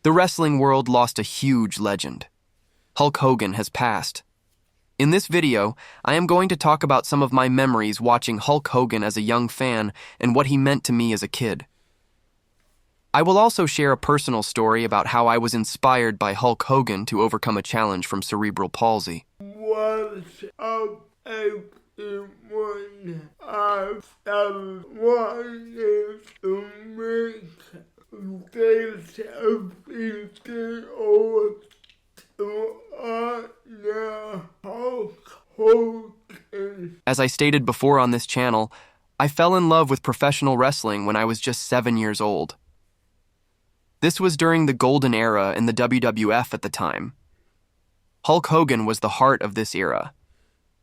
The wrestling world lost a huge legend. Hulk Hogan has passed. In this video, I am going to talk about some of my memories watching Hulk Hogan as a young fan and what he meant to me as a kid. I will also share a personal story about how I was inspired by Hulk Hogan to overcome a challenge from cerebral palsy. What's up, everyone? I've wanted to make this video to honor Hulk Hogan. As I stated before on this channel, I fell in love with professional wrestling when I was just 7 years old. This was during the golden era in the WWF at the time. Hulk Hogan was the heart of this era.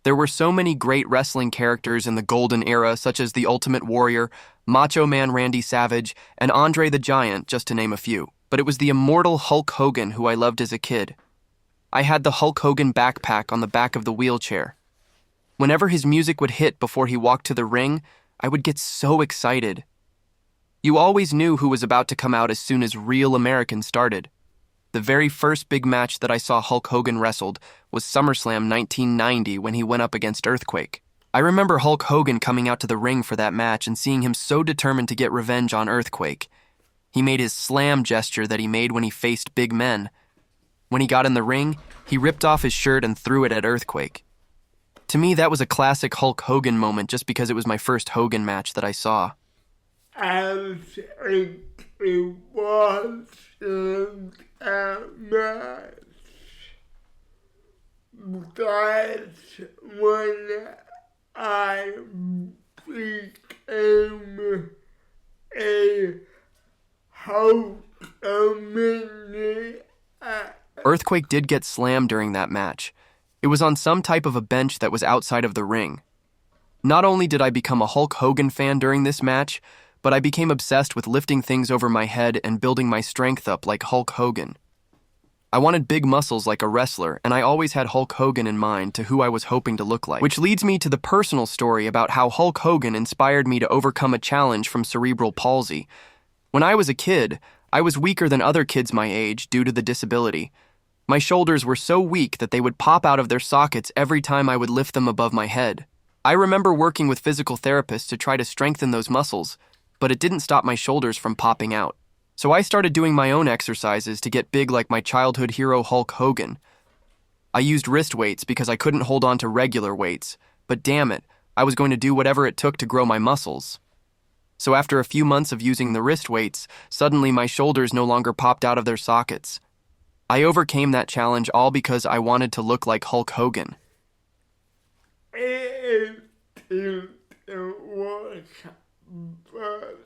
There were so many great wrestling characters in the golden era, such as the Ultimate Warrior, Macho Man Randy Savage, and Andre the Giant, just to name a few. But it was the immortal Hulk Hogan who I loved as a kid. I had the Hulk Hogan backpack on the back of the wheelchair. Whenever his music would hit before he walked to the ring, I would get so excited. You always knew who was about to come out as soon as Real American started. The very first big match that I saw Hulk Hogan wrestled was SummerSlam 1990 when he went up against Earthquake. I remember Hulk Hogan coming out to the ring for that match and seeing him so determined to get revenge on Earthquake. He made his slam gesture that he made when he faced big men. When he got in the ring, he ripped off his shirt and threw it at Earthquake. To me, that was a classic Hulk Hogan moment just because it was my first Hogan match that I saw. As it was in a match, that's when I became a Hulkamania. Earthquake did get slammed during that match. It was on some type of a bench that was outside of the ring. Not only did I become a Hulk Hogan fan during this match, but I became obsessed with lifting things over my head and building my strength up like Hulk Hogan. I wanted big muscles like a wrestler, and I always had Hulk Hogan in mind to who I was hoping to look like. Which leads me to the personal story about how Hulk Hogan inspired me to overcome a challenge from cerebral palsy. When I was a kid, I was weaker than other kids my age due to the disability. My shoulders were so weak that they would pop out of their sockets every time I would lift them above my head. I remember working with physical therapists to try to strengthen those muscles, but it didn't stop my shoulders from popping out. So I started doing my own exercises to get big like my childhood hero Hulk Hogan. I used wrist weights because I couldn't hold on to regular weights, but damn it, I was going to do whatever it took to grow my muscles. So after a few months of using the wrist weights, suddenly my shoulders no longer popped out of their sockets. I overcame that challenge all because I wanted to look like Hulk Hogan. It was, but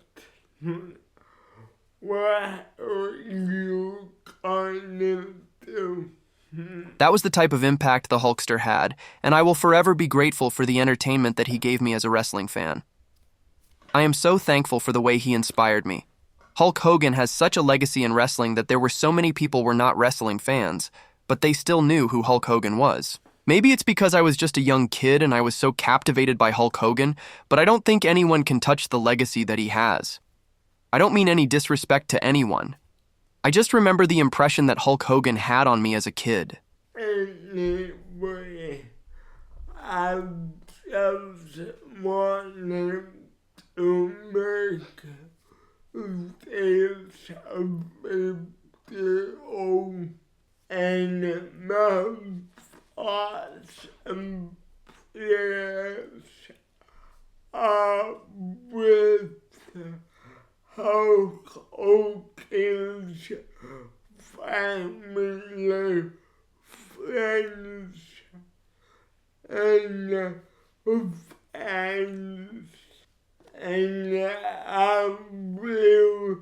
what are you gonna do? That was the type of impact the Hulkster had, and I will forever be grateful for the entertainment that he gave me as a wrestling fan. I am so thankful for the way he inspired me. Hulk Hogan has such a legacy in wrestling that there were so many people were not wrestling fans, but they still knew who Hulk Hogan was. Maybe it's because I was just a young kid and I was so captivated by Hulk Hogan, but I don't think anyone can touch the legacy that he has. I don't mean any disrespect to anyone. I just remember the impression that Hulk Hogan had on me as a kid. Anyway, I just wanted to make this a video and my thoughts and prayers are with Hulk Hogan's family, friends, and fans. And I will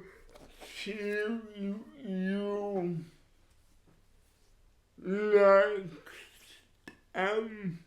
see you next time.